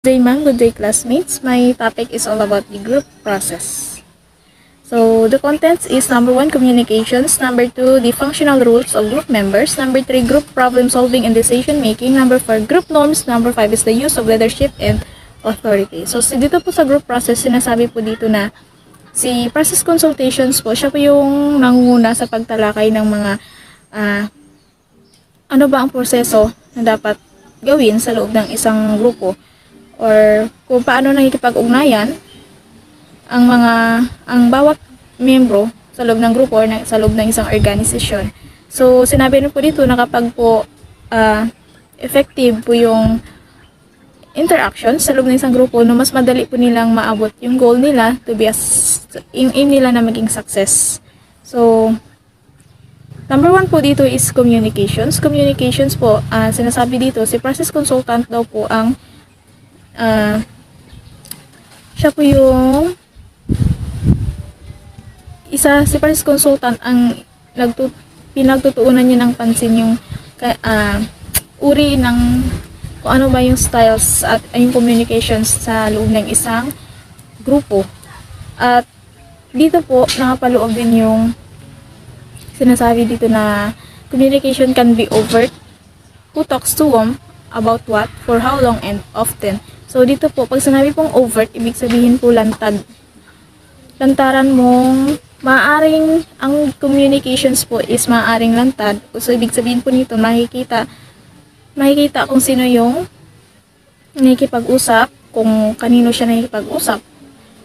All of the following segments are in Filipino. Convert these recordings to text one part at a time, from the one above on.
Good day classmates. My topic is all about the group process. So the contents is number 1, communications, number 2, the functional rules of group members, number 3, group problem solving and decision making, number 4, group norms, number 5 is the use of leadership and authority. So dito po sa group process, sinasabi po dito na si process consultations po, siya po yung nangunguna sa pagtalakay ng mga ano ba ang proseso na dapat gawin sa loob ng isang grupo, or kung paano nakikipag-ugnayan ang bawat miyembro sa loob ng grupo or sa loob ng isang organisasyon. So sinabi rin po dito na kapag po effective po yung interaction sa loob ng isang grupo, no, mas madali po nilang maabot yung goal nila to be yung aim nila na maging success. So number 1 po dito is communications. Communications po, sinasabi dito, si process consultant daw po ang siya po yung si process consultant ang pinagtutuunan niya ng pansin yung uri ng kung ano ba yung styles at yung communications sa loob ng isang grupo. At dito po nakapaloob din yung sinasabi dito na communication can be overt, who talks to whom, about what, for how long, and often. So dito po, pag sinabi pong overt, ibig sabihin po lantad. Lantaran mong maaring, ang communications po is maaring lantad. So ibig sabihin po nito, makikita kung sino yung nakikipag-usap, kung kanino siya nakikipag-usap,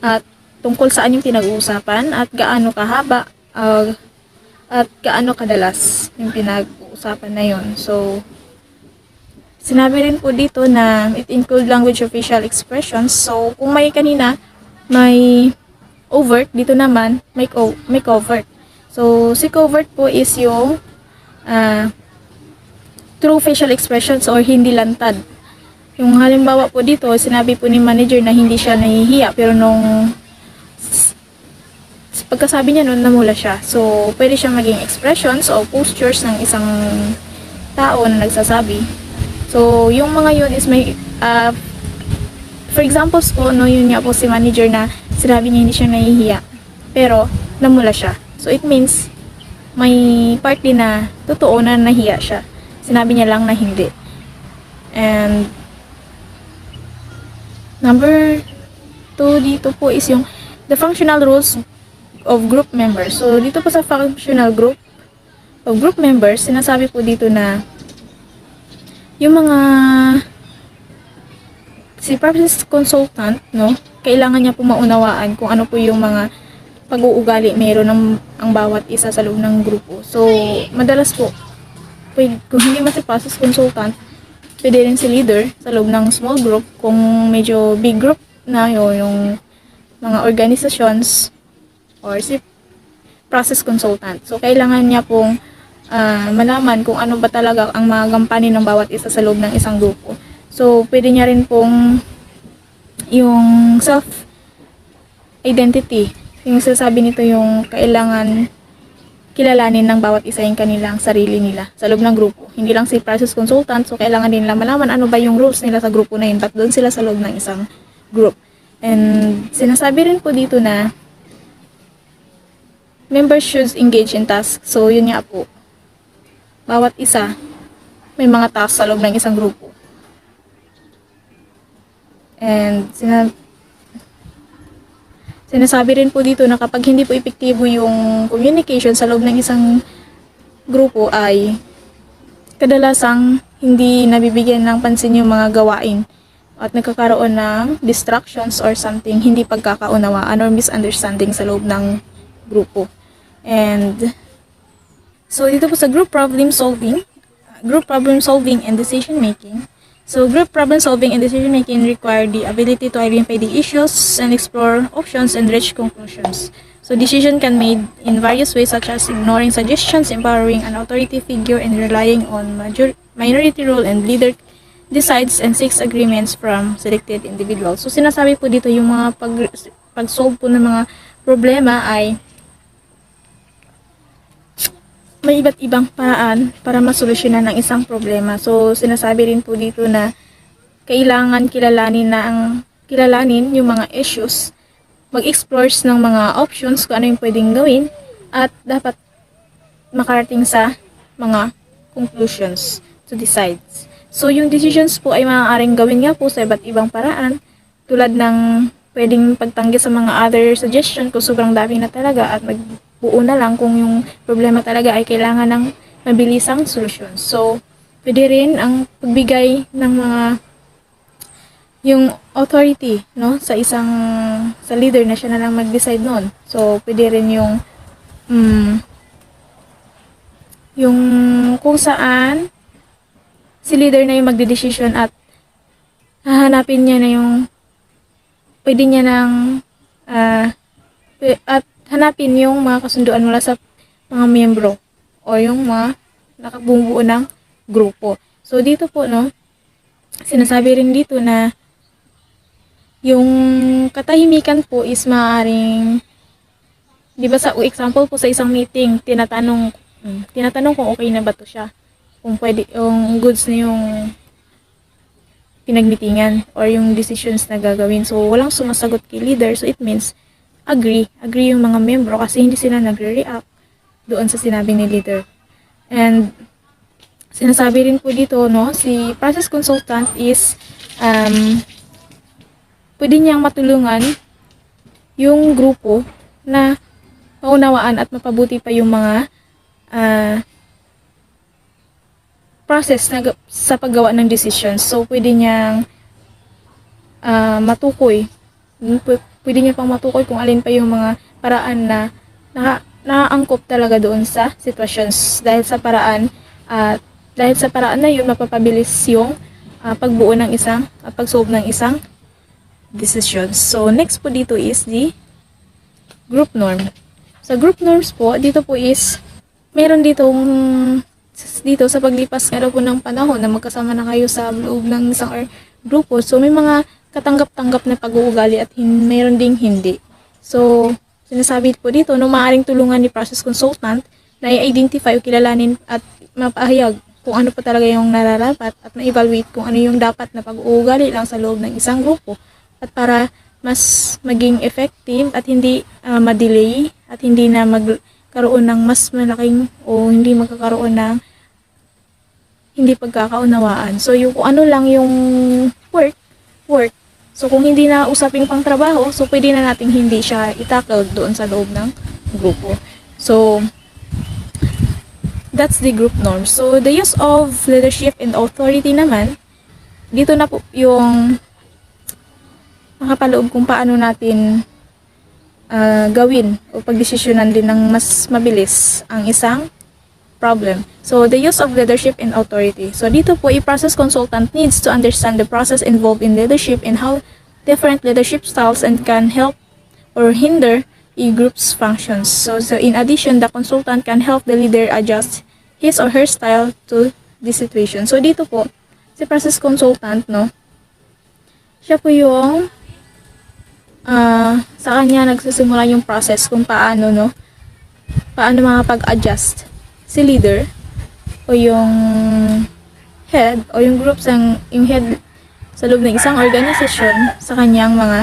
at tungkol saan yung pinag-uusapan, at gaano kahaba, at gaano kadalas yung pinag-uusapan na yon. So sinabi rin po dito na it include language of facial expressions. So, kung may kanina, may overt, dito naman, may covert. So, si covert po is yung true facial expressions or hindi lantad. Yung halimbawa po dito, sinabi po ni manager na hindi siya nahihiya, pero nung pagkasabi niya nun, namula siya. So, pwede siya maging expressions o postures ng isang tao na nagsasabi. So, yung mga yun is may, for example po, no, yun nga po si manager na sinabi niya hindi siya nahihiya, pero namula siya. So, it means, may part din na totoo na nahiya siya. Sinabi niya lang na hindi. And, number 2 dito po is yung the functional rules of group members. So, dito po sa functional group of group members, sinasabi po dito na yung mga si process consultant, no, kailangan niya po maunawaan kung ano po yung mga pag-uugali meron ang bawat isa sa loob ng grupo. So, madalas po, kung hindi man si process consultant, pwede rin si leader sa loob ng small group. Kung medyo big group na yung mga organizations, or si process consultant. So, kailangan niya pong malaman kung ano ba talaga ang mga gampanin ng bawat isa sa loob ng isang grupo. So, pwede niya rin pong yung self-identity. Yung sasabi nito yung kailangan kilalanin ng bawat isa yung kanilang sarili nila sa loob ng grupo. Hindi lang si process consultant, so kailangan din nila malaman ano ba yung rules nila sa grupo na yun, ba't doon sila sa loob ng isang group. And sinasabi rin po dito na members should engage in tasks. So, yun nga po. Bawat isa, may mga tasks sa loob ng isang grupo. And sinasabi rin po dito na kapag hindi po epektibo yung communication sa loob ng isang grupo ay kadalasang hindi nabibigyan ng pansin yung mga gawain at nagkakaroon ng distractions or something, hindi pagkakaunawaan or misunderstanding sa loob ng grupo. And so, dito po sa group problem solving and decision making. So, group problem solving and decision making require the ability to identify the issues and explore options and reach conclusions. So, decision can be made in various ways, such as ignoring suggestions, empowering an authority figure, and relying on minority rule, and leader decides and seeks agreements from selected individuals. So, sinasabi po dito yung mga pag-solve po ng mga problema ay may iba't ibang paraan para masolusyonan ng isang problema. So, sinasabi rin po dito na kailangan kilalanin yung mga issues, mag-explore ng mga options kung ano yung pwedeng gawin, at dapat makarating sa mga conclusions to decide. So, yung decisions po ay maaaring gawin nga po sa iba't ibang paraan, tulad ng pwedeng pagtanggi sa mga other suggestion kung sobrang dami na talaga, at magbuo na lang kung yung problema talaga ay kailangan ng mabilisang solusyon. So, pwede rin ang pagbigay ng mga yung authority, no, sa leader na siya na lang mag-decide noon. So, pwede rin yung kung saan si leader na yung magde-decision, at hahanapin niya na yung pwede niya nang at hanapin yung mga kasunduan mula sa mga miyembro o yung mga nakabumuo ng grupo. So, dito po, no, sinasabi rin dito na yung katahimikan po is maaaring, di ba sa example po sa isang meeting, tinatanong kung okay na ba to siya, kung pwede, yung goods na yung pinagmitingan or yung decisions na gagawin. So, walang sumasagot kay leader. So, it means, agree yung mga membro kasi hindi sila nagre-react doon sa sinabi ni leader. And, sinasabi rin po dito, no, si process consultant is, pwede niyang matulungan yung grupo na maunawaan at mapabuti pa yung mga process sa paggawa ng decisions. So, pwede niyang matukoy. Pwede niya pang matukoy kung alin pa yung mga paraan na naaangkop talaga doon sa situations. Dahil sa paraan na yun, mapapabilis yung pagbuo ng pag-solve ng isang decisions. So, next po dito is the group norm. Sa group norms po, dito po is, meron dito sa paglipas nga daw po ng panahon na magkasama na kayo sa loob ng isang grupo. So, may mga katanggap-tanggap na pag-uugali at meron ding hindi. So, sinasabi po dito, no, maaaring tulungan ni process consultant na i-identify o kilalanin at mapahayag kung ano pa talaga yung nararapat at ma-evaluate kung ano yung dapat na pag-uugali lang sa loob ng isang grupo. At para mas maging effective at hindi ma-delay at hindi na magkaroon ng mas malaking o hindi magkakaroon ng hindi pagkakaunawaan. So, yung kung ano lang yung work. So, kung hindi na usaping pang trabaho, so pwede na nating hindi siya i-tackle doon sa loob ng grupo. So, that's the group norm. So, the use of leadership and authority naman, dito na po yung makapaloob kung paano natin gawin o pagdesisyonan din ng mas mabilis ang isang problem. So, the use of leadership and authority. So, dito po, process consultant needs to understand the process involved in leadership and how different leadership styles and can help or hinder a group's functions. So in addition, the consultant can help the leader adjust his or her style to the situation. So, dito po, si process consultant, no, siya po yung sa kanya nagsisimula yung process kung paano makapag-adjust si leader o yung head o yung group yung head sa loob ng isang organisasyon sa kanyang mga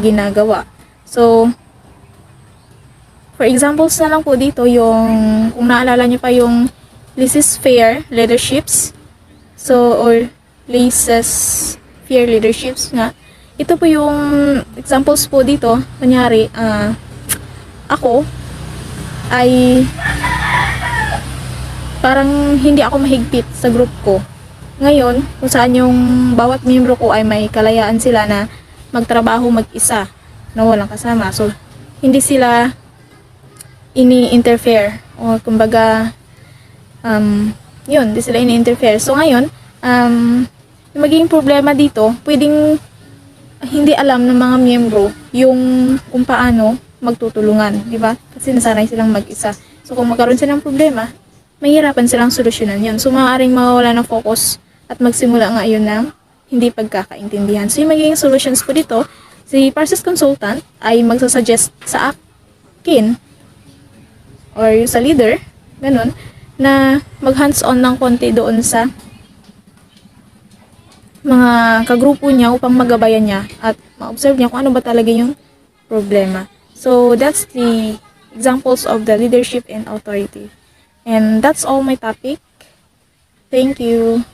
ginagawa. So, for examples na lang po dito, yung kung naalala niyo pa yung laissez-faire leaderships, so, or laissez-faire leaderships nga. Ito po yung examples po dito. Kunyari, ako ay parang hindi ako mahigpit sa group ko. Ngayon, kung saan yung bawat miyembro ko ay may kalayaan sila na magtrabaho mag-isa na walang kasama. So, hindi sila ini-interfere o kumbaga hindi sila ini-interfere. So, ngayon, yung magiging problema dito, pwedeng hindi alam ng mga miyembro yung kung paano magtutulungan, di ba? Kasi nasanay silang mag-isa. So, kung magkaroon silang problema, mahirapan silang solusyonan yun. So, maaaring mawawala ng focus at magsimula nga yun ng hindi pagkakaintindihan. So, yung magiging solutions po dito, si process consultant ay magsasuggest sa akin or sa leader, ganun, na mag-hands-on ng konti doon sa mga kagrupo niya upang magabayan niya at ma-observe niya kung ano ba talaga yung problema. So, that's the examples of the leadership and authority. And that's all my topic. Thank you.